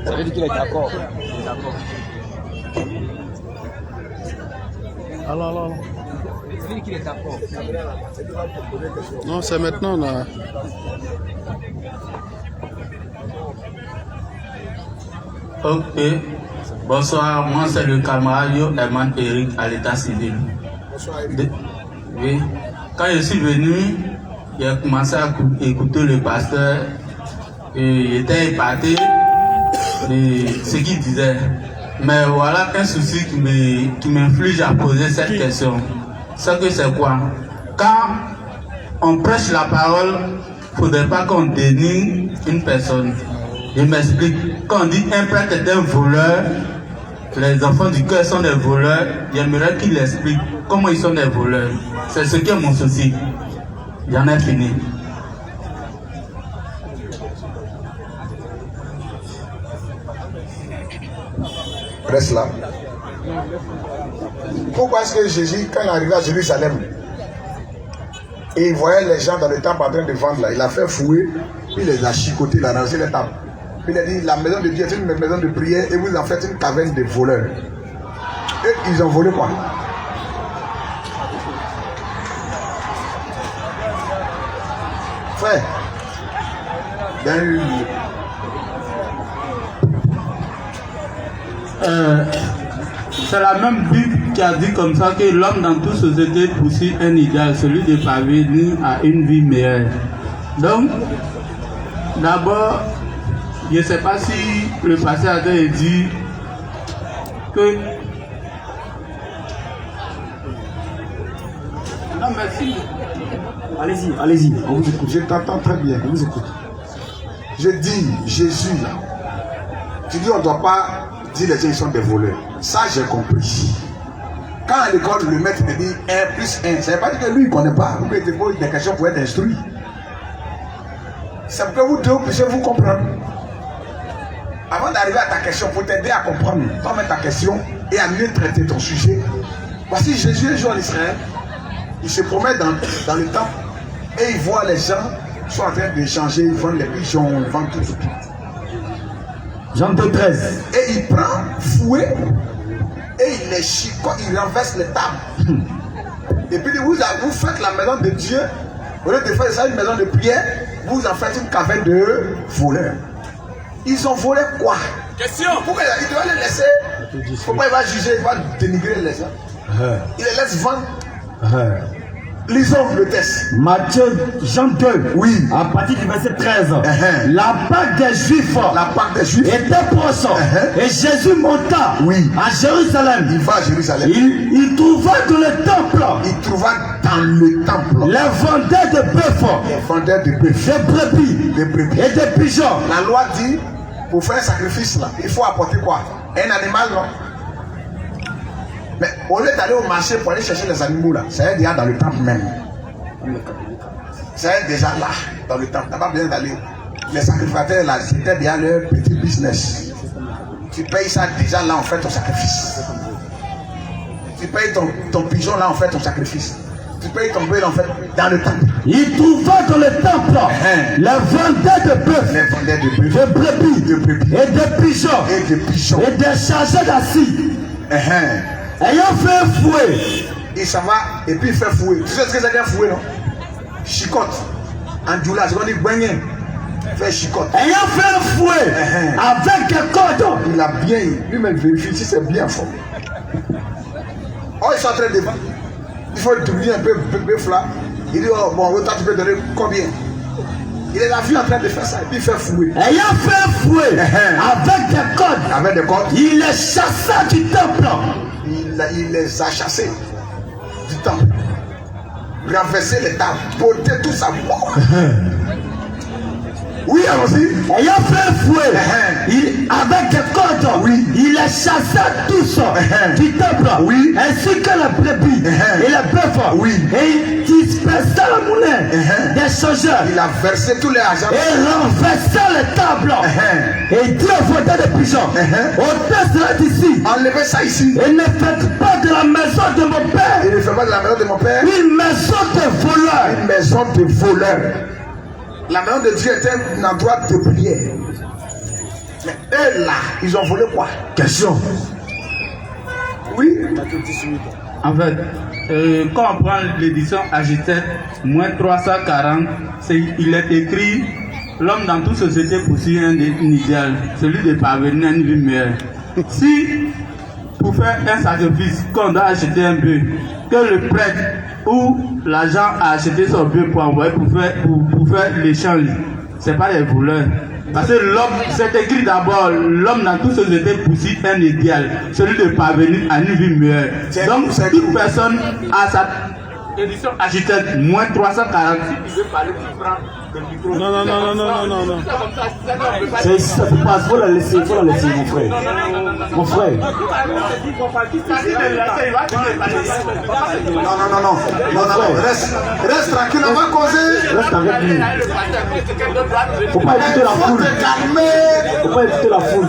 Ça veut dire qu'il est d'accord. Alors. Ça veut dire qu'il est d'accord. Non, c'est maintenant là. Ok. Bonsoir, moi c'est le camarade Herman Eric à l'état civil. Oui. Quand je suis venu, j'ai commencé à écouter le pasteur et j'étais épaté de ce qu'il disait. Mais voilà un souci qui m'inflige à poser cette question. C'est que c'est quoi? Quand on prêche la parole, il ne faudrait pas qu'on dénigre une personne. Je m'explique. Quand on dit un prêtre est un voleur, les enfants du cœur sont des voleurs, j'aimerais qu'il explique comment ils sont des voleurs. C'est ce qui est mon souci. J'en ai fini. Reste là. Pourquoi est-ce que Jésus, quand il est arrivé à Jérusalem, et il voyait les gens dans le temple en train de vendre là, il a fait fouiller, puis il les a chicotés, il a lancé les tables. Puis il a dit, la maison de Dieu est une maison de prière et vous en faites une caverne de voleurs. Et ils ont volé quoi? Frère, c'est la même Bible qui a dit comme ça que l'homme dans toute société poursuit un idéal, celui de parvenir à une vie meilleure. Donc, d'abord, je ne sais pas si le pasteur a dit que... Non, merci. Allez-y, on vous écoute. Je t'entends très bien, on vous écoute. Je dis, Jésus, là, tu dis on ne doit pas dire les gens ils sont des voleurs. Ça, j'ai compris. Quand à l'école, le maître me dit 1 plus 1, ça ne veut pas dire que lui, il ne connaît pas. Vous pouvez te poser des questions pour être instruit. C'est pour que vous deux puissiez vous comprendre. Avant d'arriver à ta question, pour t'aider à comprendre, toi mettre ta question et à mieux traiter ton sujet. Voici Jésus un jour en Israël. Il se promène dans le temple et il voit les gens sont en train d'échanger, ils vendent les pigeons, ils vendent tout. Jean 13. Et il prend fouet et il les chicote, il renverse les tables. Et puis vous faites la maison de Dieu, au lieu de faire ça une maison de prière, vous en faites une caverne de voleurs. Ils ont volé quoi? Question. Pourquoi il doit les laisser? Pourquoi il va juger, il va dénigrer les gens? Il les laisse vendre. Lisons le texte. Matthieu, Jean 2, oui. À partir du verset 13. La Pâque des Juifs, était proche. Et Jésus monta à Jérusalem. Il va à Jérusalem. Il trouva dans le temple. Il trouva dans le temple les vendeurs de bœufs. Les vendeurs de bœufs. Des brebis. Et des pigeons. La loi dit, pour faire un sacrifice là, il faut apporter quoi? Un animal, non? Mais au lieu d'aller au marché pour aller chercher les animaux là, ça est déjà dans le temple même. Ça est déjà là, dans le temple. Tu n'as pas besoin d'aller. Les sacrificateurs là, c'était déjà leur petit business. Tu payes ça déjà là, on fait ton sacrifice. Tu payes ton pigeon là, on fait ton sacrifice. Tu payes ton bœuf, en fait, dans le temple. Il trouva dans le temple les vendeurs de bœufs, de brebis, et des pigeons, et des chargés d'assis. Ayant fait un fouet, il s'en va et puis il fait fouet. Tu sais ce que c'est qu'un fouet, non? Chicote. En djoula, c'est qu'on dit gagné. Fait chicote. Ayant fait un fouet avec des cordes. Il a bien, lui-même vérifie si c'est bien fort. Oh, ils sont en train de vendre. Il faut devenir un peu bœuf là. Il dit, oh, bon, toi tu peux donner combien? Il est la vie en train de faire ça et puis il fait fouet. Ayant fait un fouet avec des cordes, il les chassa du temple. Il les a chassés du temple. Renverser les tables, porter tout ça. Oui, allons-y. Ayant fait un fouet avec des cordes, il les chassa tous du temple, ainsi que les brebis et les bœufs. Et il dispersa la monnaie des changeurs. Il a versé tous les argent. Et renversa les tables. Et dit aux vendeurs de pigeons, ôtez cela d'ici. Enlevez ça ici. Et ne faites pas de la maison de mon père. Et ne faites pas de la maison de mon père une maison de voleurs. Une maison de voleurs. La maison de Dieu était un endroit de prière. Mais eux là, ils ont volé quoi? Question. Oui. En fait, quand on prend l'édition Agitée, moins 340, il est écrit l'homme dans toute société poursuit un idéal, celui de parvenir à une vie meilleure. Si pour faire un sacrifice, qu'on doit acheter un bœuf, que le prêtre ou l'agent a acheté son bœuf pour envoyer pour faire l'échange, c'est pas les voleurs. Parce que l'homme, c'est écrit d'abord, l'homme dans toute société poursuit un idéal, celui de parvenir à une vie meilleure. Donc, toute personne a sa édition agitée, moins 340, si tu veux parler, tu prends le micro. Non. C'est ici, ça se passe, faut la laisser, mon frère. Mon frère. Non. Reste tranquille, on va causer. Reste avec lui. Faut pas écouter la foule. Faut te calmer. Faut pas écouter la foule.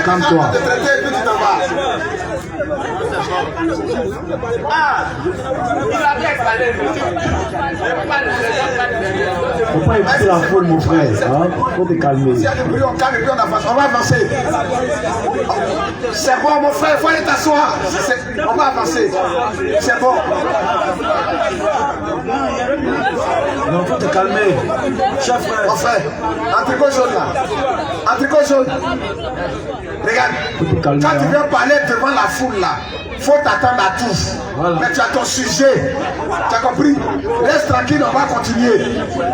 Calme-toi. Faut pas écouter la foule, mon frère. Hein? Faut te calmer. S'il y a du bruit, on calme et puis on avance. On va avancer. C'est bon, mon frère, il faut aller t'asseoir. On va avancer. C'est bon. Non, faut te calmer. Chef frère. Mon frère, antico jaune là. Antico jaune. Regarde, quand tu viens parler devant la foule là, faut t'attendre à tout. Voilà. Mais tu as ton sujet. Tu as compris? Reste tranquille, on va continuer.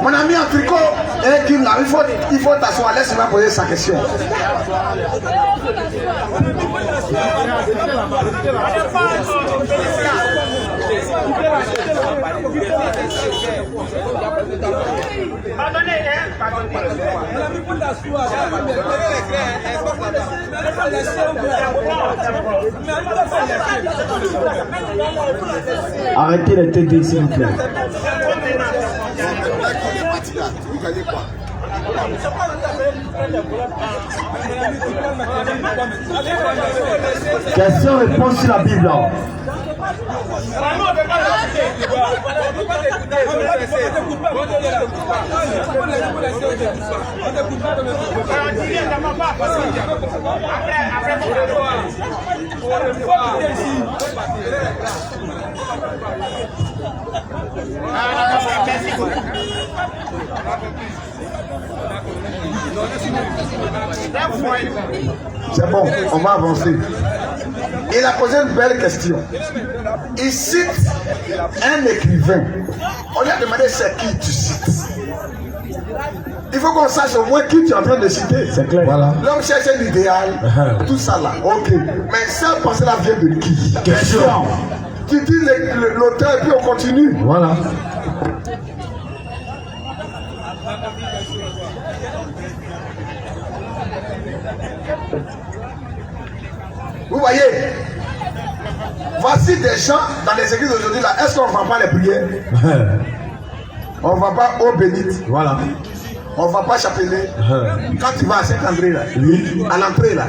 Mon ami en tricot, Kim là, il faut t'asseoir. Laisse, il va poser sa question. Arrêtez les têtes, s'il vous plaît. Question-réponse sur la Bible. C'est bon, on va avancer. Il a posé une belle question. Il cite un écrivain. On lui a demandé c'est qui tu cites. Il faut qu'on sache au moins qui tu es en train de citer. C'est clair. Voilà. L'homme cherche l'idéal, tout ça là. Ok. Mais cette pensée là vient de qui? Question. Tu dis l'auteur et puis on continue. Voilà. Vous voyez, voici des gens dans les églises aujourd'hui là. Est-ce qu'on ne vend pas les prières? On ne vend pas eau bénite. Voilà. On ne va pas chapeler. Quand tu vas à Saint-André là, Oui. à l'entrée là,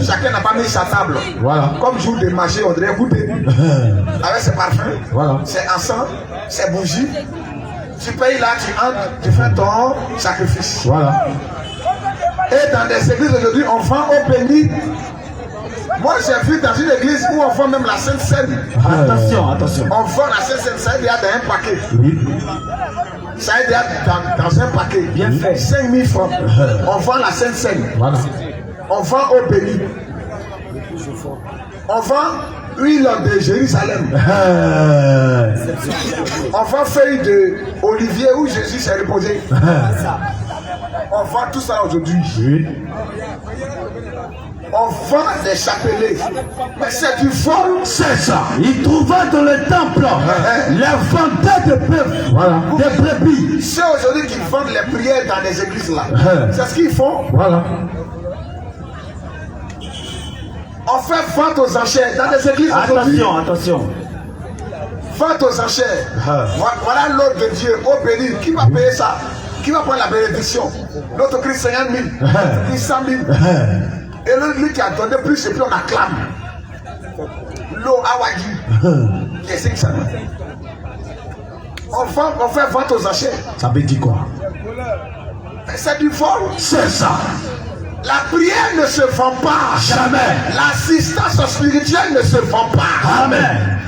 chacun n'a pas mis sa table. Voilà. Comme jour de marché, on dirait goûter. Avec ses parfums, Voilà. ses encens, ses bougies. Tu payes là, tu entres, tu fais ton sacrifice. Voilà. Et dans des églises aujourd'hui, on vend eau bénite. Moi, j'ai vu dans une église où on vend même la Sainte Seine. Attention, attention. On vend la Sainte Seine, ça aide dans un paquet. Oui. Ça aide dans un paquet. Bien fait. 5000 francs. On vend la Sainte Seine. Voilà. On vend eau bénite. On vend huile de Jérusalem. On vend feuilles d'olivier où Jésus s'est reposé. On vend tout ça aujourd'hui. Oui. On vend des chapelets. Mais c'est du faux. C'est ça. Il trouva dans le temple les vendeurs de bœufs. Voilà. Des brebis. Ceux aujourd'hui qui vendent les prières dans les églises là. C'est ce qu'ils font. Voilà. On fait vente aux enchères dans les églises aujourd'hui. Attention, attention. Vente aux enchères. Voilà l'ordre de Dieu. Au béni. Qui va payer ça? Qui va prendre la bénédiction? L'autre crie 50 000. L'autre crie 100 000. Et lui qui a donné plus, et puis on acclame. L'eau Awadi. Qu'est-ce que ça? On fait vente aux enchères. Ça veut dire quoi? C'est du vol. C'est ça. La prière ne se vend pas. Jamais. L'assistance spirituelle ne se vend pas. Amen.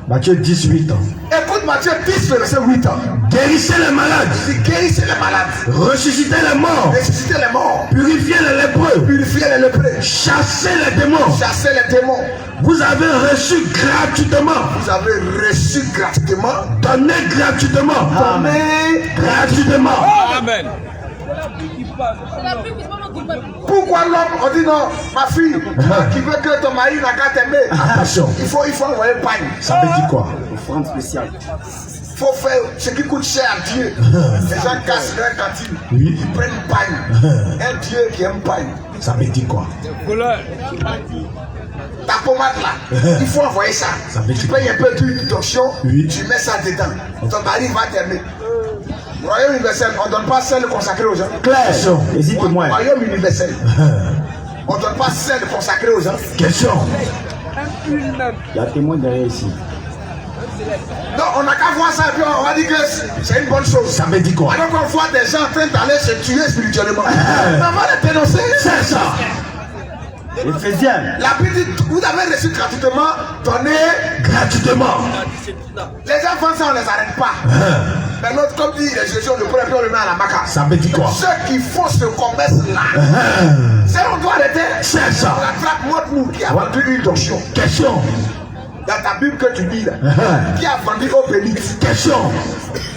Matthieu 18 ans. Écoute Matthieu 10, verset 8 ans. Guérissez les malades. Il dit guérissez les malades. Ressuscitez les morts. Ressuscitez les morts. Purifiez les lépreux. Purifiez les lépreux. Chassez les démons. Chassez les démons. Vous avez reçu gratuitement. Vous avez reçu gratuitement. Donnez gratuitement. Donnez gratuitement. Amen. Pourquoi l'homme, on dit non, ma fille, qui veut que ton mari n'a qu'à t'aimer. Attention. Il faut envoyer pagne. Ça veut dire quoi? Offrande spéciale. Il faut faire ce qui coûte cher à Dieu. Les gens cassent leur cantine. Oui. Ils prennent pagne. Un Dieu qui aime pagne. Ça veut dire quoi? Ta pommade là, il faut envoyer ça. Tu payes un peu d'huile d'onction, tu mets ça dedans. Ton mari va t'aimer. Royaume universel, on ne donne pas celle consacrée aux gens. Claire. Hésite-moi. Royaume universel. On ne donne pas celle consacrée aux gens. Question. Il y a témoin derrière ici. Non, on n'a qu'à voir ça et puis on va dire que c'est une bonne chose. Ça veut dire quoi? Alors qu'on voit des gens en train d'aller se tuer spirituellement. On va les dénoncer. C'est ça. Éphésiens. La Bible dit, vous avez reçu gratuitement, donnez gratuitement. Les gens font ça, on ne les arrête pas. Mais l'autre, comme dit Jésus, on le prend et puis on le met à la maca. Ça veut dire quoi? Ceux qui font ce commerce-là, c'est on doit arrêter. C'est ça. On attrape notre qui a vendu une d'onction. Question. Dans ta Bible que tu lis là, qui a vendu au bénite. Question.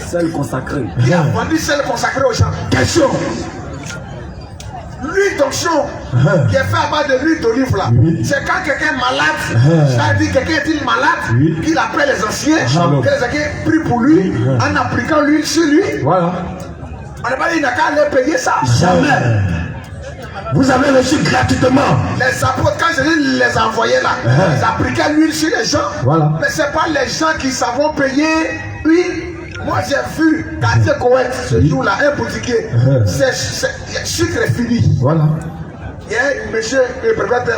Celle consacrée. Qui a vendu celle consacrée aux gens. Question. L'huile d'onction qui est fait à base de l'huile d'olive là, c'est quand quelqu'un est malade, c'est-à-dire quelqu'un est-il malade, qu'il appelle les anciens, que les anciens prient pour lui, en appliquant l'huile sur lui. Voilà. On n'a pas dit qu'il n'a qu'à aller payer ça. Jamais. Vous avez reçu gratuitement. Les apôtres, quand Jésus les envoyait là, ils appliquaient l'huile sur les gens. Voilà. Mais ce n'est pas les gens qui savent payer l'huile. Moi j'ai vu, quartier Koweït, ce jour-là, un boutiquier, c'est sucre est fini. Voilà. Il y a un monsieur,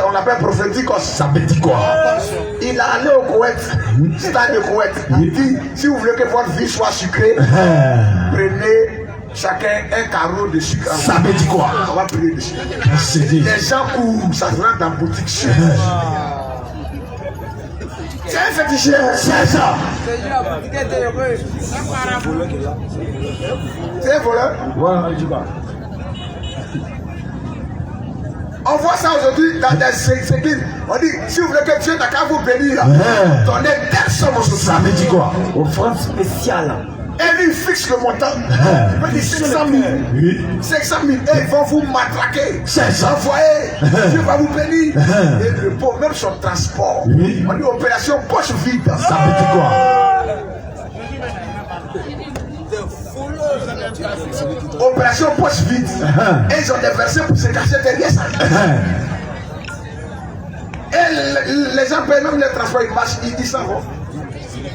on l'appelle prophétique. Ça veut dire quoi? Il est allé au Koweït, stade de Koweït. Il dit, si vous voulez que votre vie soit sucrée, prenez chacun un carreau de sucre. Ça veut dire quoi? On va prier dessus. Les gens courent, ça se rentre dans la boutique sucre. C'est un féticheur. C'est ça. C'est un voleur. Voilà. On voit ça aujourd'hui dans des séquelles. On dit, si vous voulez que Dieu n'a qu'à vous bénir, donnez telle somme aux autres. Ça veut dire quoi? Offrande spéciale. Et lui, il fixe le montant. Il peut dire 500 000. 500 000. Et ils vont vous matraquer. C'est ça. Envoyez. Dieu va vous bénir. Et le pauvre, même son transport. On dit opération poche vide. Ça veut dire quoi? Opération poche vide. Et ils ont des versets pour se cacher derrière ça. Et les gens payent même les transports. Ils marchent, ils s'en vont.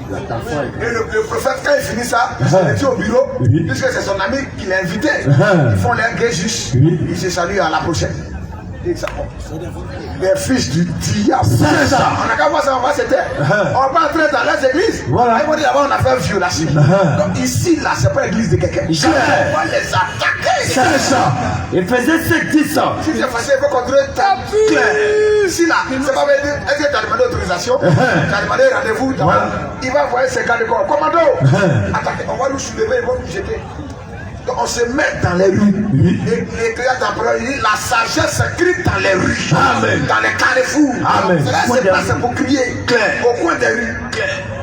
Et le prophète, quand il finit ça, il est au bureau, puisque c'est son ami qui l'a invité. Ils font leur guet juste. Ils se saluent à la prochaine. Et ça, les fils du diable. C'est ça. On n'a qu'à voir ça, on va c'était. On va pas entrer dans les églises. Voilà. Ils vont dire là-bas, on a fait une violation. Donc ici, là, c'est pas l'église de quelqu'un. On va les attaquer. C'est ça. Éphésiens 5, 10. Si c'est facile, il faut contrôler ta vie. Ici, là, c'est pas vrai. Est-ce que tu as demandé autorisation? Tu as demandé rendez-vous. Voilà. Il va envoyer ses gars de corps. Commando, attaquez. On va nous soulever, ils vont nous jeter. Donc on se met dans les rues. Et l'écriture temporelle dit la sagesse s'écrit dans les rues. Amen. Dans les carrefours. Amen. Là, c'est pas c'est pour crier. Claire. Au coin des rues.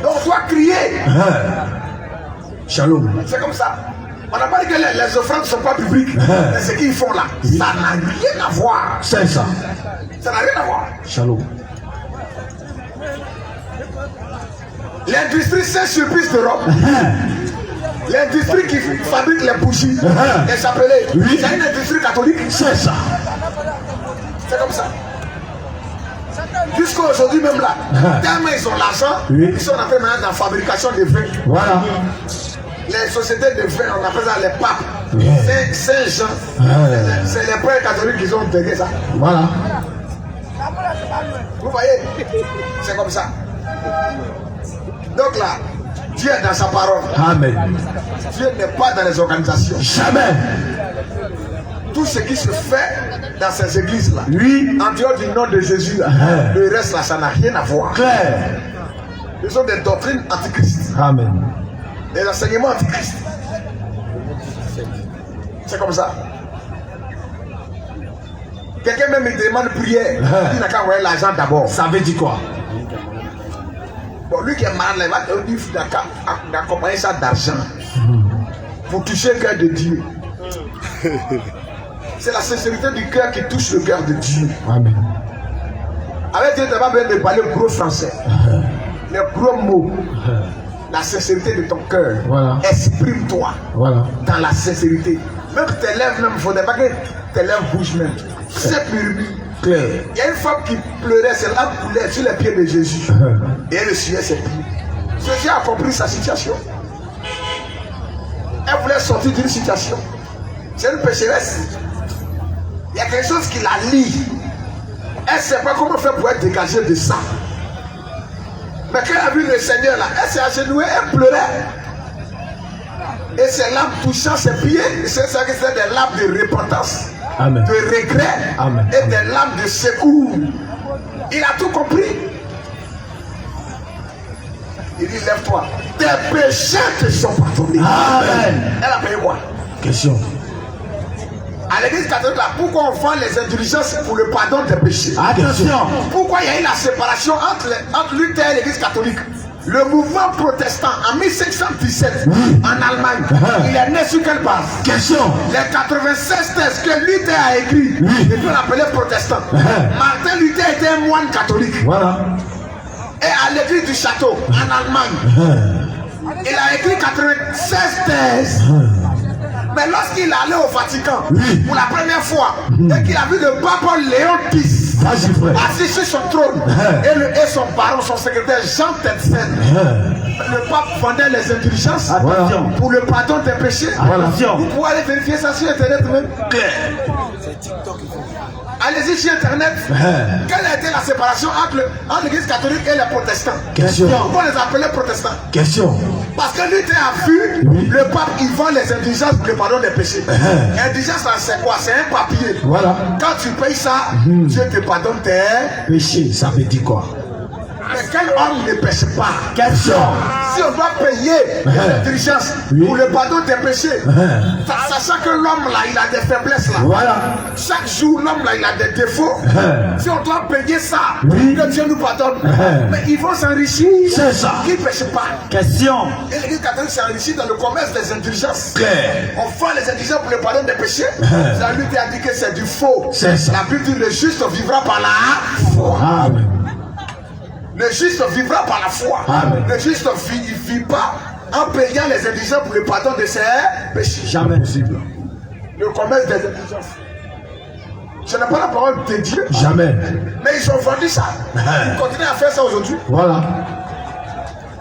Donc on doit crier. Shalom. C'est comme ça. On n'a pas dit que les offrandes ne sont pas publiques. Mais ce qu'ils font là, ça n'a rien à voir. C'est ça. Ça n'a rien à voir. Shalom. L'industrie Saint-Sulpice d'Europe. L'industrie qui fabrique les bougies, elle s'appelait. C'est une industrie catholique. C'est ça. C'est comme ça. Jusqu'à aujourd'hui même là, tellement ils ont l'argent, ils sont en train maintenant dans la fabrication de vin. Voilà. Les sociétés de vin, on appelle ça les papes. Saint-Jean. C'est les pères catholiques qui ont intégré ça. Voilà. Vous voyez, c'est comme ça. Donc là, Dieu est dans sa parole. Amen. Dieu n'est pas dans les organisations. Jamais. Tout ce qui se fait dans ces églises-là, Oui. en dehors du nom de Jésus, là, le reste là, ça n'a rien à voir. Clair. Ce sont des doctrines antichrist, Amen. des enseignements antichrist. C'est comme ça. Quelqu'un même me demande prière, il n'a qu'à envoyer l'argent d'abord. Ça veut dire quoi? Bon, lui qui est malade, il va te dire d'accompagner ça d'argent pour toucher le cœur de Dieu. C'est la sincérité du cœur qui touche le cœur de Dieu. Amen. Avec Dieu, tu n'as pas besoin de parler gros français. Les gros mots. La sincérité de ton cœur. Voilà. Exprime-toi Voilà. dans la sincérité. Même tes lèvres, même, il ne faudrait pas que tes lèvres bougent même. C'est murmure. Clair. Il y a une femme qui pleurait, c'est là coulait sur les pieds de Jésus. Et elle suivait ses pieds. Jésus a compris sa situation. Elle voulait sortir d'une situation. C'est une pécheresse. Il y a quelque chose qui la lie. Elle ne sait pas comment faire pour être dégagée de ça. Mais quand elle a vu le Seigneur là, elle s'est agenouillée, elle pleurait. Et ses larmes touchant ses pieds, c'est ça que c'est des larmes de repentance, Amen. de regret Amen. et des larmes de secours. Il a tout compris. Il dit, lève-toi. Tes péchés te sont pardonnés. Amen. Elle a payé quoi? Question. À l'église catholique, là, pourquoi on vend les indulgences pour le pardon des péchés? Attention. Pourquoi il y a eu la séparation entre Luther et l'église catholique? Le mouvement protestant en 1717 en Allemagne, il est né sur quelle base? Question. Les 96 textes que Luther a écrits, il peut l'appeler protestant. Martin Luther était un moine catholique. Voilà. Et à l'église du château, en Allemagne, il a écrit 96 thèses. Mais lorsqu'il allait au Vatican, pour la première fois, et qu'il a vu le pape Léon X assis sur son trône, et son baron, son secrétaire Jean Tetsen, le pape vendait les indulgences pour le pardon des péchés. Vous pouvez aller vérifier ça sur Internet même. Allez-y sur Internet. Quelle a été la séparation entre l'église catholique et les protestants? Question. Pourquoi on les appelait protestants? Question. Parce que lui a vu le pape, il vend les indulgences pour le pardon des péchés. Indulgence, c'est quoi? C'est un papier. Voilà. Quand tu payes ça, Dieu te pardonne tes Péché, ça veut dire quoi? Mais quel homme ne pêche pas? Question. Si on doit payer les indulgences pour le pardon des péchés, sachant que l'homme là, il a des faiblesses là. Voilà. Chaque jour, l'homme là, il a des défauts. Si on doit payer ça, que Dieu nous pardonne, mais ils vont s'enrichir. C'est ça. Qui ne pêche pas? Question. Et l'église catholique s'enrichit dans le commerce des indulgences. Clair. On vend les indulgences pour le pardon des péchés. Ça lui a dit que c'est du faux. C'est ça. La Bible dit le juste vivra par la foi. Amen. Le juste vivra par la foi. Amen. Le juste ne vit pas en payant les indulgences pour le pardon de ses péchés. Jamais possible. Le commerce des indulgences. Ce n'est pas la parole de Dieu. Jamais. Mais ils ont vendu ça. Ils continuent à faire ça aujourd'hui. Voilà.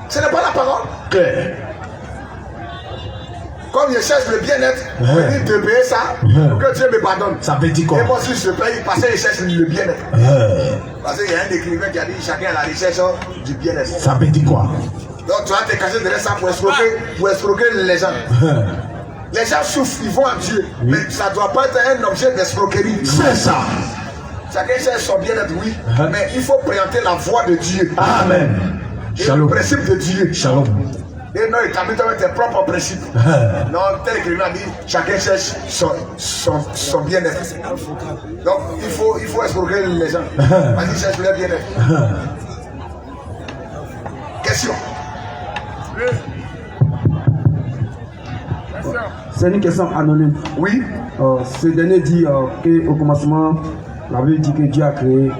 Ce n'est pas la parole. Clair. Comme je cherche le bien-être, je dis de payer ça pour que Dieu me pardonne. Ça veut dire quoi? Et moi aussi je paye parce que je cherche le bien-être. Parce qu'il y a un écrivain qui a dit chacun a la recherche du bien-être. Ça veut dire quoi? Donc tu vas te cacher derrière ça pour escroquer les gens. Les gens souffrent, ils vont à Dieu. Mais ça ne doit pas être un objet d'escroquerie. C'est ça. Chacun cherche son bien-être, oui. Mais il faut présenter la voix de Dieu. Amen. Et Shalom. le principe de Dieu. Shalom. Et non, il t'habite avec tes propres principes. Non, tel écrivain a dit, chacun cherche son bien-être. Donc, il faut escroquer les gens. Parce qu'ils cherchent leur bien-être. Question. C'est une question anonyme. Oui. Ce dernier dit qu'au commencement, la Bible dit que Dieu a créé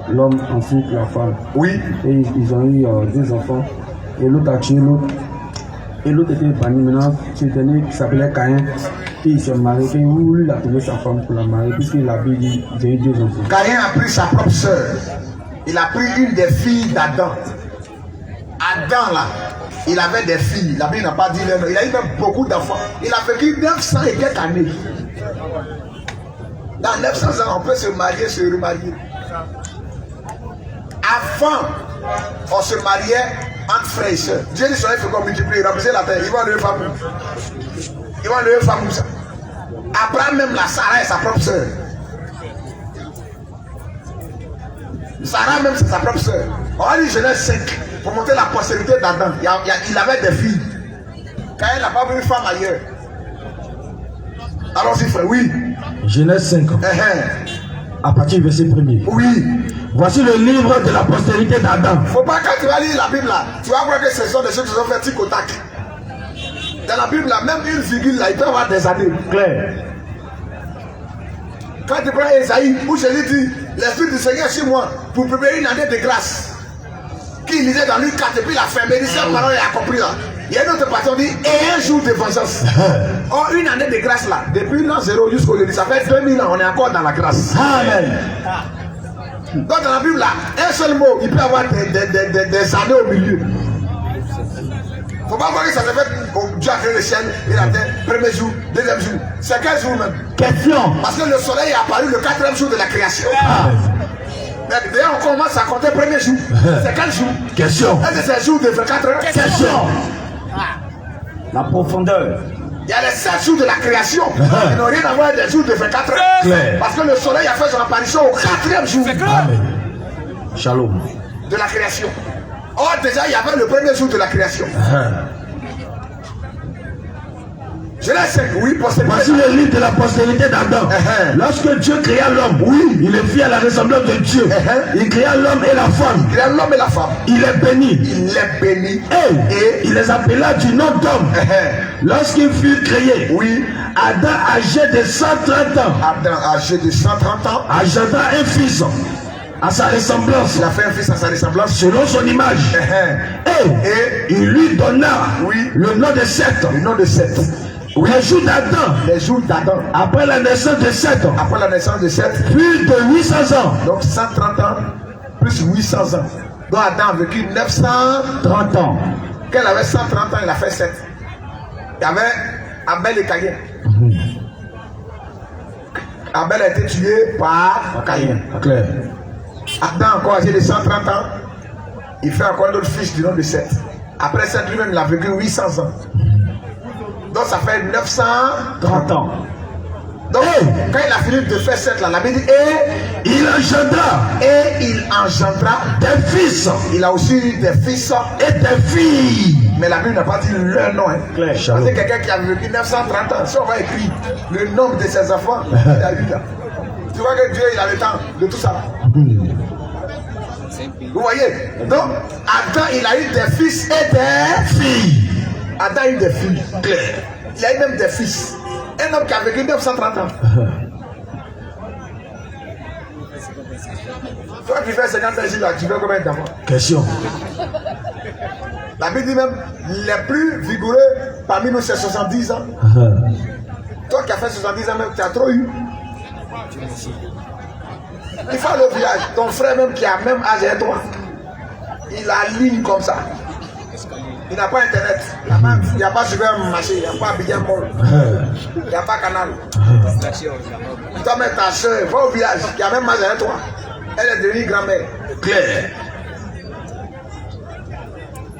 l'homme ensuite la femme. Oui. Et ils ont eu 2 enfants. Et l'autre a tué l'autre. Et l'autre était banni. Maintenant, ce dernier qui s'appelait Caïn, et il s'est marié. Et lui, il a trouvé sa femme pour la marier, puisque la Bible dit j'ai eu 2 enfants. Caïn a pris sa propre sœur. Il a pris une des filles d'Adam. Adam, là, il avait des filles. La Bible n'a pas dit le nom. Il a eu même beaucoup d'enfants. Il a vécu 900 et quelques années. Dans 900 ans, on peut se marier, se remarier. Avant, on se mariait entre frères et sœurs. Dieu dit soyez féconds, multipliez, remplissez la terre. Ils vont enlever femme. Ils vont enlever femme comme ça. Abraham même la Sarah est sa propre sœur. Sarah même c'est sa propre sœur. On va dire Genèse 5 pour montrer la postérité d'Adam. Il avait des filles. Quand il n'a pas vu une femme ailleurs. Allons-y frère, oui. Genèse 5. À partir du verset 1er. Oui. Voici le livre de la postérité d'Adam. Faut pas quand tu vas lire la Bible là, tu vas voir que ce sont des choses qui se sont faites tic au tac. Dans la Bible là, même une virgule là, il peut avoir des années. Claire. Quand tu prends Esaïe, où Jésus dit, l'Esprit du Seigneur sur moi, pour préparer une année de grâce. Qui lisait dans Luc 4 et puis la fin, mais il dit, cette parole est accomplie là. Il y a une autre partie, on dit, et un jour de vengeance. Or, une année de grâce là, depuis l'an 0 jusqu'au début, ça fait 2000 ans, on est encore dans la grâce. Amen. Donc dans la Bible là, un seul mot, il peut avoir des années au milieu. Faut pas voir que ça se fait, Dieu a créé le ciel et la terre, premier jour, deuxième jour. C'est quel jour même? Question. Parce que le soleil est apparu le 4e jour de la création. Mais d'ailleurs, on commence à compter le premier jour. C'est quel jour? Question. Est-ce que c'est le jour de 24 heures? Question. La profondeur. Il y a les 7 jours de la création. Ils n'ont rien à voir avec les jours de 24 heures. Claire. Parce que le soleil a fait son apparition au 4e jour Amen. Shalom. de la création. Or, déjà, il y avait le premier jour de la création. Genèse 5, oui, postérité. Voici le livre de la postérité d'Adam. Lorsque Dieu créa l'homme, oui, il est fait à la ressemblance de Dieu. Il créa l'homme et la femme. Il créa l'homme et la femme. Il est béni. Il les bénit. Et il les appela du nom d'homme. Lorsqu'il fut créé, Oui, Adam âgé de 130 ans, Adam, âgé de 130 ans, agenda un fils à sa ressemblance, il a fait un fils à sa ressemblance. selon son image. Et il lui donna Oui. le nom de Seth. Le nom de Seth. Les jours d'Adam, Les jours d'Adam, après la naissance de Seth, après la naissance de Seth, plus de 800 ans. donc 130 ans, plus 800 ans. Donc Adam a vécu 30 ans. Quand il avait 130 ans, il a fait 7. Il y avait Abel et Caïn. Abel a été tué par Caïn. Claire. Adam, encore âgé de 130 ans, il fait encore un autre fils du nom de Seth. Après Seth lui-même, il a vécu 800 ans. Donc ça fait 930 ans. Donc quand il a fini de faire Seth là, la Bible dit Il engendra et il engendra des fils Il a aussi eu des fils et des filles. mais la Bible n'a pas dit leur nom. Claire. Parce que quelqu'un qui a vécu 930 ans, si on va écrire le nombre de ses enfants, il a eu là. Tu vois que Dieu il a le temps de tout ça. Vous voyez? Donc Adam il a eu des fils et des filles. Adam a eu des filles. Claire. Il a eu même des fils. Un homme qui a vécu 930 ans. Toi qui fais 50 ans ici là, tu veux combien d'enfants? Question. La Bible dit même, les plus vigoureux parmi nous, c'est 70 ans. Toi qui as fait 70 ans même, tu as trop eu. Il faut aller au village. Ton frère même qui a même âge que toi, il a ligne comme ça. Il n'a pas internet. Il n'y a pas supermarché, il n'y a pas Abidjan Mall. Il n'y a pas Canal. Toi-même, ta soeur, va au village, qui a même âge que toi. Elle est devenue grand-mère. Claire.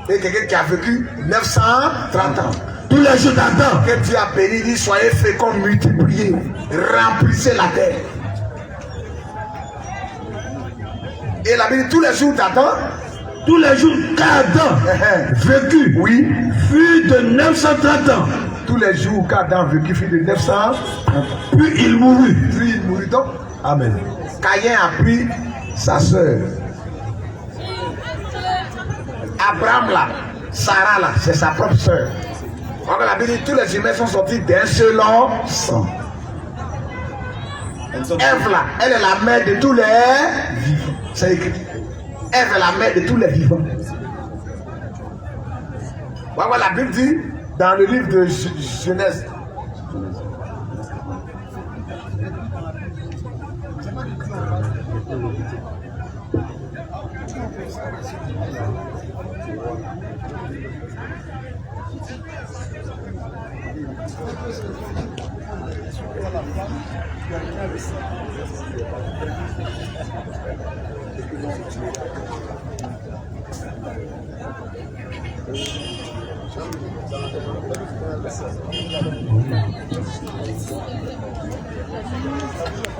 Et quelqu'un qui a vécu 930 ans. Tous les jours d'Adam, Que Dieu a béni, dit soyez féconds, multipliez, remplissez la terre. Et la Bible dit tous les jours d'Adam, tous les jours qu'Adam vécu, oui, fut de 930 ans. tous les jours qu'Adam vécu fut de 900, Puis il mourut. puis il mourut. Donc, Amen. Caïn a pris sa soeur. Abraham là, Sarah là, c'est sa propre soeur. Donc la Bible dit tous les humains sont sortis d'un seul sang. Ève là, elle est la mère de tous les vivants. C'est écrit. Ève est la mère de tous les vivants. Voilà, la Bible dit dans le livre de Genèse.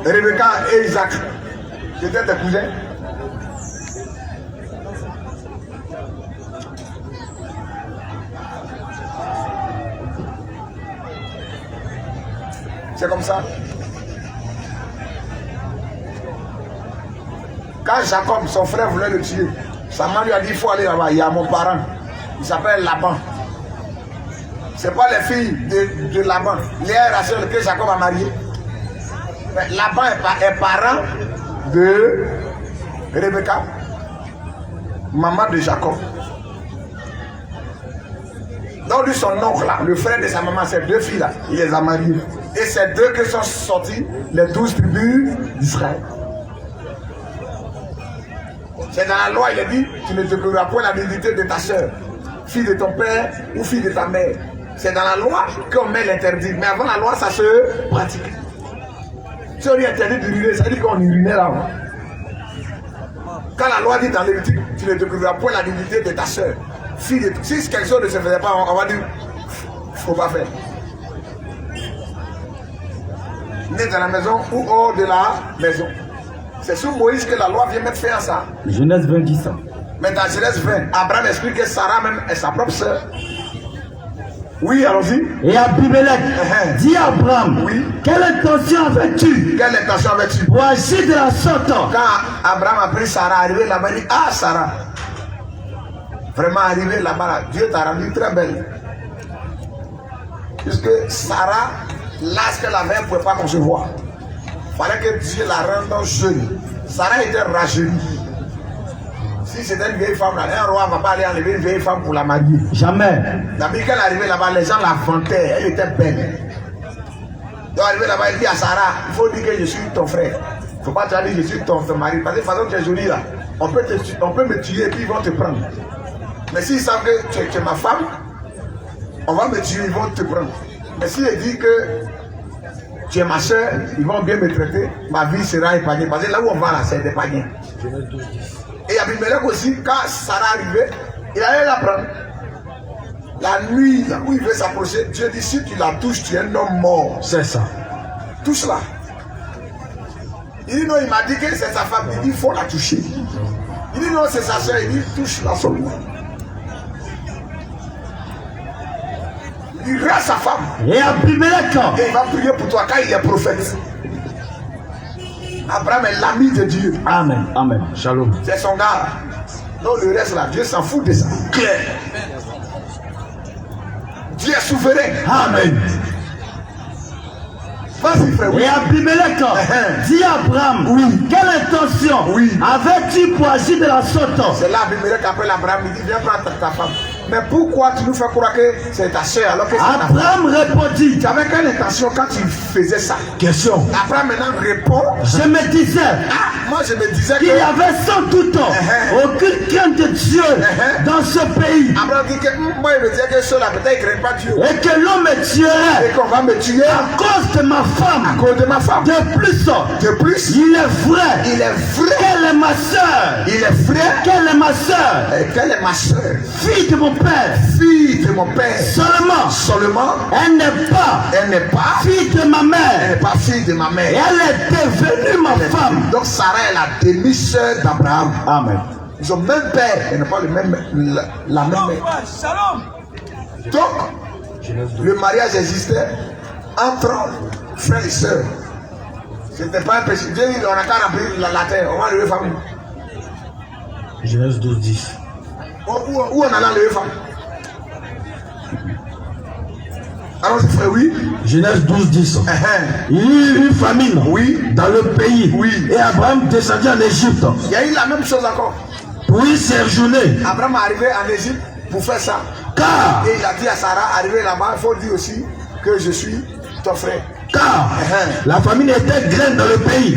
Rebecca et Isaac, c'était tes cousins. C'est comme ça. Quand Jacob, son frère, voulait le tuer, sa maman lui a dit il faut aller là-bas, il y a mon parent, il s'appelle Laban. C'est pas les filles de Laban, Léa et Rachel que Jacob a marié. Mais Laban est parent de Rebecca, maman de Jacob. Donc lui, son oncle là, le frère de sa maman, ces deux filles là, il les a mariées. Et ces deux qui sont sortis, les 12 tribus d'Israël. C'est dans la loi, il est dit, tu ne te brûleras point la dignité de ta soeur, fille de ton père ou fille de ta mère. C'est dans la loi qu'on met l'interdit. Mais avant la loi, ça se pratique. Si on dit interdit d'uriner, ça veut dire qu'on urinait là. Quand la loi dit dans Lévitique, tu ne te brûleras point la dignité de ta soeur, fille de... Si quelque chose ne se faisait pas, on va dire, faut pas faire. Né dans la maison ou hors de la maison. C'est sous Moïse que la loi vient mettre fin à ça. Genèse 20, 10 ans. Mais dans Genèse 20, Abraham explique que Sarah même est sa propre sœur. Oui, allons-y. Et Abimelech dit à Abraham, oui. Quelle intention avais-tu? Quelle intention avais-tu? Pour agir de la sorte. Quand Abraham a pris Sarah, arrivé là-bas, il dit, ah Sarah, vraiment arrivé là-bas, là, Dieu t'a rendu très belle. Puisque Sarah, l'âge qu'elle avait, elle ne pouvait pas concevoir. Il fallait que Dieu la rende jeune. Sarah était rajeunie. Si c'était une vieille femme, là, un roi ne va pas aller enlever une vieille femme pour la marier. Jamais. D'abord, quand elle est arrivée là-bas, les gens la vantaient. Elle était belle. Donc, arrivé là-bas, il dit à Sarah, il faut dire que je suis ton frère. Il ne faut pas te dire que je suis ton mari. Parce que de toute façon, tu es jolie là. On peut me tuer et puis ils vont te prendre. Mais s'ils savent que tu es ma femme, on va me tuer, ils vont te prendre. Mais s'ils disent que tu es ma soeur, ils vont bien me traiter, ma vie sera épargnée. Parce que là où on va là, c'est épargné. Et Abimelech aussi, quand Sarah arrivait, il allait la prendre. La nuit, là où il veut s'approcher, Dieu dit, si tu la touches, tu es un homme mort. C'est ça. Touche-la. Il dit non, il m'a dit que c'est sa femme. Il dit, il faut la toucher. Il dit non, c'est sa soeur. Il dit, touche-la seulement. Il reste sa femme. Et Abimelech. Et il va prier pour toi quand il est prophète. Abraham est l'ami de Dieu. Amen. Amen. Shalom. C'est son gars. Donc le reste là, Dieu s'en fout de ça. Clair. Dieu est souverain. Amen. Vas-y frère. Et Abimelech dit à Abraham, oui. Quelle intention avais-tu pour agir de la sorte? C'est là Abimelech appelle Abraham, il dit viens prendre ta femme. Mais pourquoi tu nous fais croire que c'est ta soeur alors que c'est ta femme? Abraham répondit. Tu avais quelle intention quand tu faisais ça? Question. Abraham maintenant répond. Je me disais. Moi je me disais qu'il y avait sans doute aucune crainte de Dieu dans ce pays. Abraham dit que moi je me disais que ceux-là peut-être ne craignent pas Dieu. Et que l'on me tuerait. Et qu'on va me tuer à cause de ma femme. À cause de ma femme. De plus, il est vrai. Il est vrai. Qu'elle est ma soeur. Il est vrai. Qu'elle est ma soeur. Et qu'elle est ma soeur. Fille de mon père. Fille de mon père. Seulement. Elle n'est pas. Fille de ma mère. Elle n'est pas fille de ma mère. Et elle est devenue ma femme. Donc Sarah est la demi-sœur d'Abraham. Amen. Ils ont le même père. Elle n'est pas le même, la même mère. Donc, le mariage existait entre frères et sœurs. C'était pas un péché. Dieu dit on a qu'à remplir la terre. On va lever famille. Genèse 12, 10. Où on allait enlever femme? Alors frère, oui. Genèse 12, 10. Il y eut une famine dans le pays. Et Abraham descendit en Égypte. Il y a eu la même chose encore. Pour y séjourner. Abraham est arrivé en Égypte pour faire ça. Car. Et il a dit à Sarah, arrivé là-bas, il faut dire aussi que je suis ton frère. Car la famine était grande dans le pays.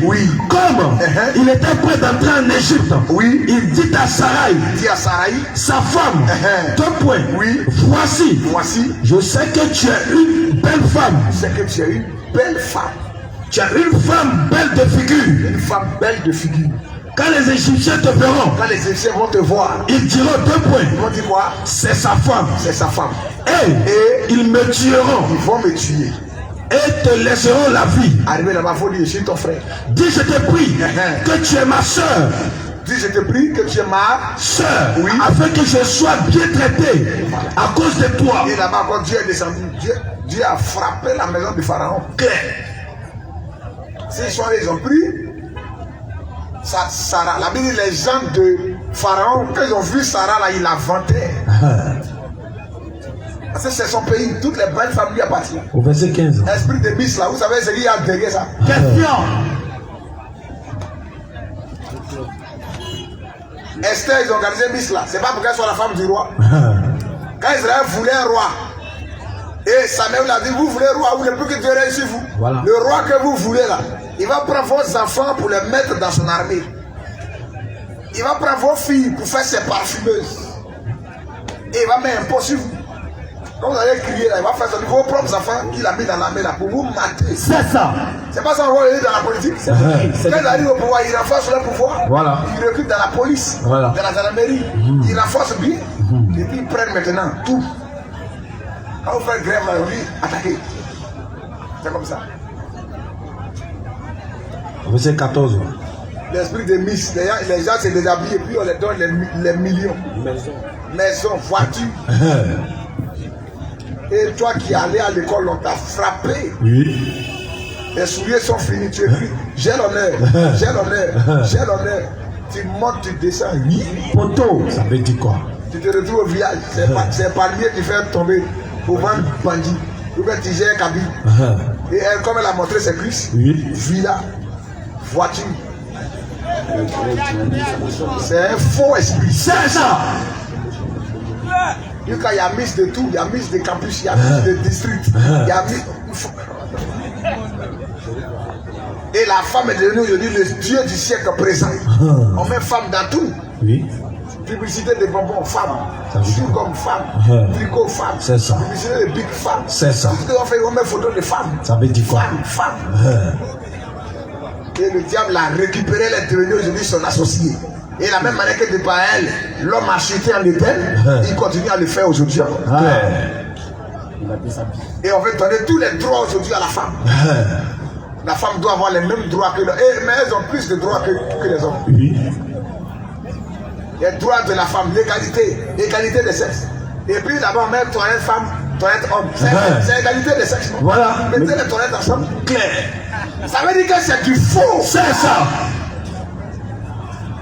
Comme il était prêt d'entrer en Égypte. Il dit à Sarai, sa femme, voici, je sais que tu es une belle femme. Je sais que tu es une belle femme. Tu es une femme belle de figure. Une femme belle de figure. Quand les Égyptiens te verront, quand les Égyptiens vont te voir, ils diront 2 points. ils vont dire quoi? C'est sa femme. C'est sa femme. Et ils me tueront. Ils vont me tuer. Et te laisseront la vie. Arrivé là-bas, il faut dire, je suis ton frère. Dis, je te prie que tu es ma soeur. Dis, je te prie que tu es ma Soeur, oui, afin que je sois bien traité à cause de toi. Et là-bas, quand Dieu est descendu, Dieu a frappé la maison du Pharaon. Clair. Ces soirs, ils ont pris Sarah. La Bible dit, les gens de Pharaon, quand ils ont vu Sarah, là, ils la vantaient. Parce que c'est son pays, toutes les belles familles appartiennent. Au verset 15. Esprit de bis là, vous savez ce qu'il y a derrière ça? Question. Esther, ils ont organisé bis là. C'est pas pour qu'elle soit la femme du roi. Quand Israël voulait un roi, et Samuel a dit, vous voulez un roi, vous voulez plus que Dieu règne sur vous. Voilà. Le roi que vous voulez là, il va prendre vos enfants pour les mettre dans son armée. Il va prendre vos filles pour faire ses parfumeuses. Et il va mettre un pot sur vous. Quand vous allez crier là, il va faire ça de vos propres enfants qu'il a mis dans l'armée là pour vous mater. C'est ça. C'est pas ça qu'on va dans la politique. Quand il arrive au pouvoir, il renforce le pouvoir. Voilà. Il recrute dans la police, Voilà. dans la gendarmerie. Il renforce bien. Et puis ils prennent maintenant tout. Quand vous faites grève là, on dit attaquez. C'est comme ça. Au verset 14. L'esprit de Miss, les gens se déshabillent et puis on les donne les millions. Maison, voiture. Et toi qui allais à l'école, on t'a frappé. Oui. Les souliers sont finis, tu écris. J'ai l'honneur, j'ai l'honneur, j'ai l'honneur. Tu montes, tu descends. Oui. Poto. Ça veut dire quoi? Tu te retrouves au village. C'est palmier qui fait tomber pour vendre bandit. Ou bien tu gères cabine. Et elle, comme elle a montré ses cuisses, Oui. villa, voiture. C'est un faux esprit. C'est ça. Il y a mis de tout, il y a mis de campus, il y a mis de district, il y a mis... Et la femme est devenue aujourd'hui le Dieu du siècle présent. On met femme dans tout. Oui. Publicité de bonbons, femme. Chou comme femme. Tricot, femme. C'est ça. Publicité de big femme. C'est ça. Tout ce qu'on fait, on met photo de femme. Ça veut dire quoi? Femme. Et le diable a récupéré, elle est devenue aujourd'hui son associé. Et la même manière que de par elle, l'homme a chuté en Éden, il continue à le faire aujourd'hui encore. Et on veut donner tous les droits aujourd'hui à la femme. La femme doit avoir les mêmes droits que l'homme. Mais elles ont plus de droits que les hommes. Oui. Les droits de la femme, l'égalité, l'égalité des sexes. Et puis d'abord, même toilette femme, toilette homme. C'est l'égalité des sexes. Non? Voilà. Mettez les toilettes ensemble. Clair. Ça veut dire que c'est du faux. C'est ça.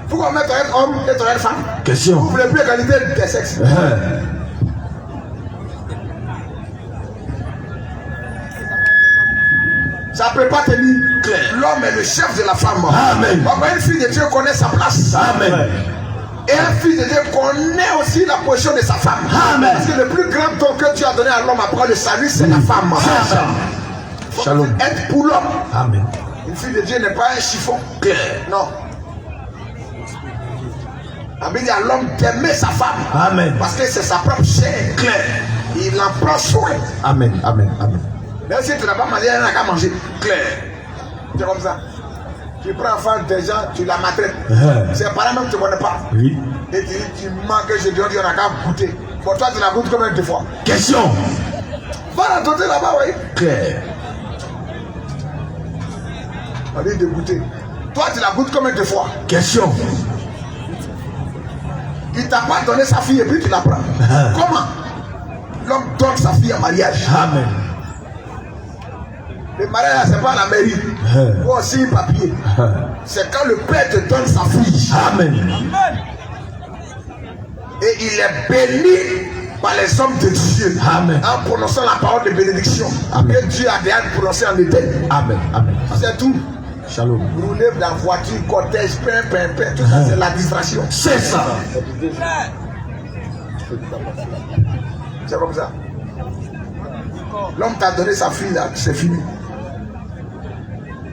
Pourquoi on met toilette homme et toilette femme? Question. Vous voulez plus l'égalité des sexes. Ça ne peut pas tenir. L'homme est le chef de la femme. Amen. Une fille de Dieu connaît sa place. Amen. Et un fils de Dieu connaît aussi la position de sa femme. Amen. Parce que le plus grand don que Dieu a donné à l'homme après le salut, c'est la femme. C'est ça. Shalom. Être pour l'homme. Amen. Une fille de Dieu n'est pas un chiffon. Non. La Bible dit à l'homme d'aimer sa femme. Amen. Parce que c'est sa propre chair. Clair. Il en prend soin. Amen. Amen. Amen. Même si tu n'as pas mangé, il n'y a qu'à manger. Clair. C'est comme ça. Tu prends enfant des gens, tu la maltraites. Ses parents même ne te connaissent pas. Oui. Et tu dis, tu manques, je te dis, on n'a qu'à goûter. Pour toi, tu la goûtes combien de fois? Question. Va la doter là-bas, oui. Clair. On dit de goûter. Toi, tu la goûtes combien de fois? Question. Il t'a pas donné sa fille et puis tu la prends. Comment? L'homme donne sa fille en mariage. Amen. Le mariage, c'est pas à la mairie. Ou aussi papier. C'est quand le père te donne sa fille. Amen. Et il est béni par les hommes de Dieu. Amen. En prononçant la parole de bénédiction. Amen. Que Dieu a déjà prononcé en Éden. Amen. Amen. C'est tout. Shalom. Rouler dans la voiture, cortège, pain, tout ça, c'est la distraction. C'est ça. C'est comme ça. L'homme t'a donné sa fille là, c'est fini.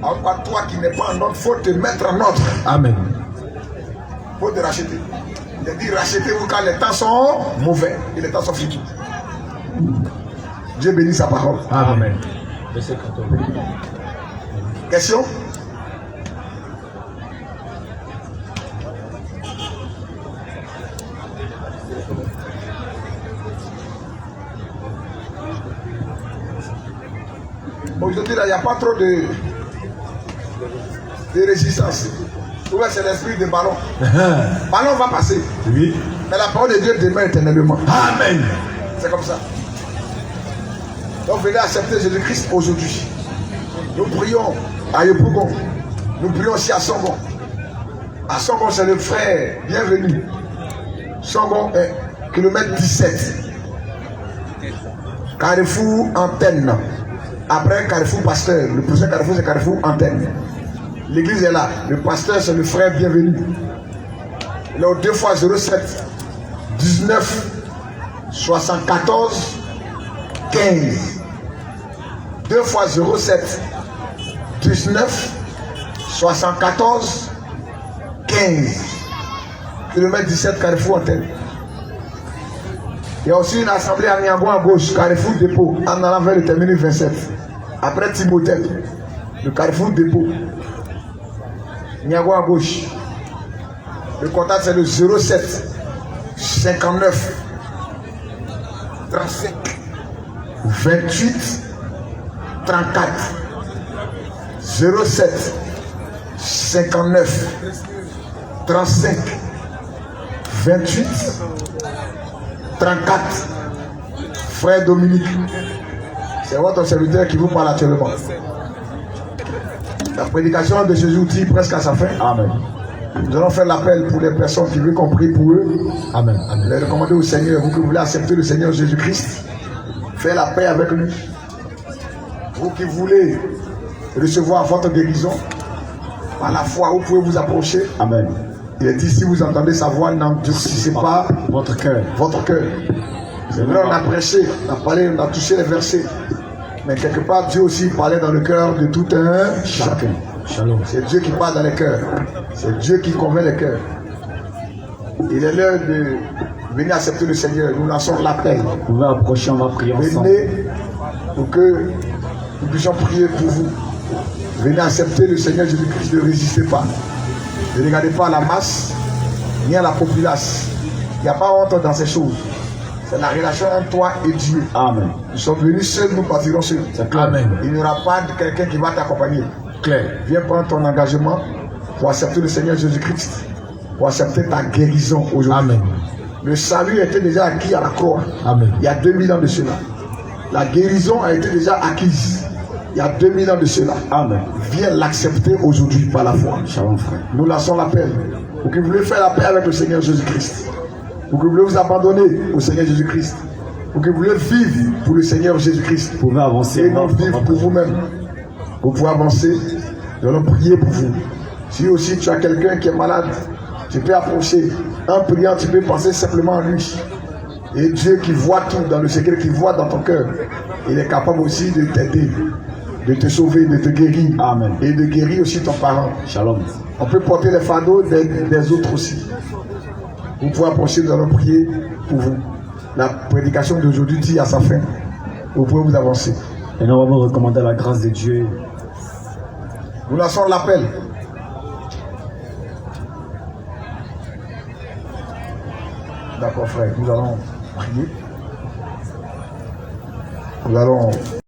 Alors toi qui n'es pas en ordre, il faut te mettre en ordre. Amen. Il faut te racheter. Il a dit rachetez-vous quand les temps sont mauvais et les temps sont finis. Dieu bénit sa parole. Amen. Question? n'y a pas trop de résistance. Souvent, c'est l'esprit des ballons. Ballon va passer. Oui. Mais la parole de Dieu demeure éternellement. Amen. C'est comme ça. Donc venez accepter Jésus-Christ aujourd'hui. Nous prions à Yopougon. Nous prions aussi à Songon. À Songon, c'est le frère. Bienvenue. Songon est kilomètre 17. Carrefour Antenne. Après Carrefour Pasteur. Le prochain Carrefour, c'est Carrefour Antenne. L'église est là. Le pasteur, c'est le frère. Bienvenue. Il est au 2 x 07 19 74 15. 2 x 07 19 74 15. Kilomètre 17 Carrefour Antenne. Il y a aussi une assemblée à Niango à gauche, Carrefour Dépôt, en allant vers le terminus 27. Après Timothée, le Carrefour Dépôt. Niango à gauche. Le contact c'est le 07 59 35 28 34 07 59 35 28 34. Frère Dominique, c'est votre serviteur qui vous parle actuellement. La prédication de Jésus tire presque à sa fin. Amen. Nous allons faire l'appel pour les personnes qui veulent qu'on prie pour eux. Amen. Amen. Les recommander au Seigneur. Vous qui voulez accepter le Seigneur Jésus-Christ, faire la paix avec lui. Vous qui voulez recevoir votre guérison, par la foi, vous pouvez vous approcher. Amen. Il est dit, si vous entendez sa voix, n'endurcissez pas Votre cœur. votre cœur. C'est vrai, on a prêché, on a parlé, on a touché les versets. Mais quelque part, Dieu aussi parlait dans le cœur de tout un chacun. Shalom. C'est Dieu qui parle dans les cœurs. C'est Dieu qui convainc les cœurs. Il est l'heure de venir accepter le Seigneur. Nous lançons l'appel. Vous pouvez approcher, on va prier ensemble. Venez pour que nous puissions prier pour vous. Venez accepter le Seigneur Jésus-Christ. Ne résistez pas. Ne regardez pas à la masse ni à la populace. Il n'y a pas honte dans ces choses. C'est la relation entre toi et Dieu. Amen. Nous sommes venus seuls, nous partirons seuls. C'est clair. Amen. Il n'y aura pas de quelqu'un qui va t'accompagner. Clair. Viens prendre ton engagement pour accepter le Seigneur Jésus-Christ, pour accepter ta guérison aujourd'hui. Amen. Le salut était déjà acquis à la croix. Amen. Il y a 2000 ans de cela. La guérison a été déjà acquise il y a 2000 ans de cela. Amen. Viens l'accepter aujourd'hui par la foi. Shalom, frère. Nous lançons l'appel. Vous qui voulez faire la paix avec le Seigneur Jésus-Christ. Vous qui voulez vous abandonner au Seigneur Jésus-Christ. Vous qui voulez vivre pour le Seigneur Jésus-Christ. Vous pouvez avancer. Et non vivre pour vous-même. Vous pouvez avancer. Nous allons prier pour vous. Si aussi tu as quelqu'un qui est malade, tu peux approcher. En priant, tu peux penser simplement à lui. Et Dieu qui voit tout dans le secret, qui voit dans ton cœur, il est capable aussi de t'aider, de te sauver, de te guérir. Amen. Et de guérir aussi ton parent. Shalom. On peut porter les fardeaux des autres aussi. Vous pouvez approcher, nous allons prier pour vous. La prédication d'aujourd'hui tire à sa fin. Vous pouvez vous avancer. Et nous allons recommander la grâce de Dieu. Nous lançons l'appel. D'accord, frère. Nous allons prier. Nous allons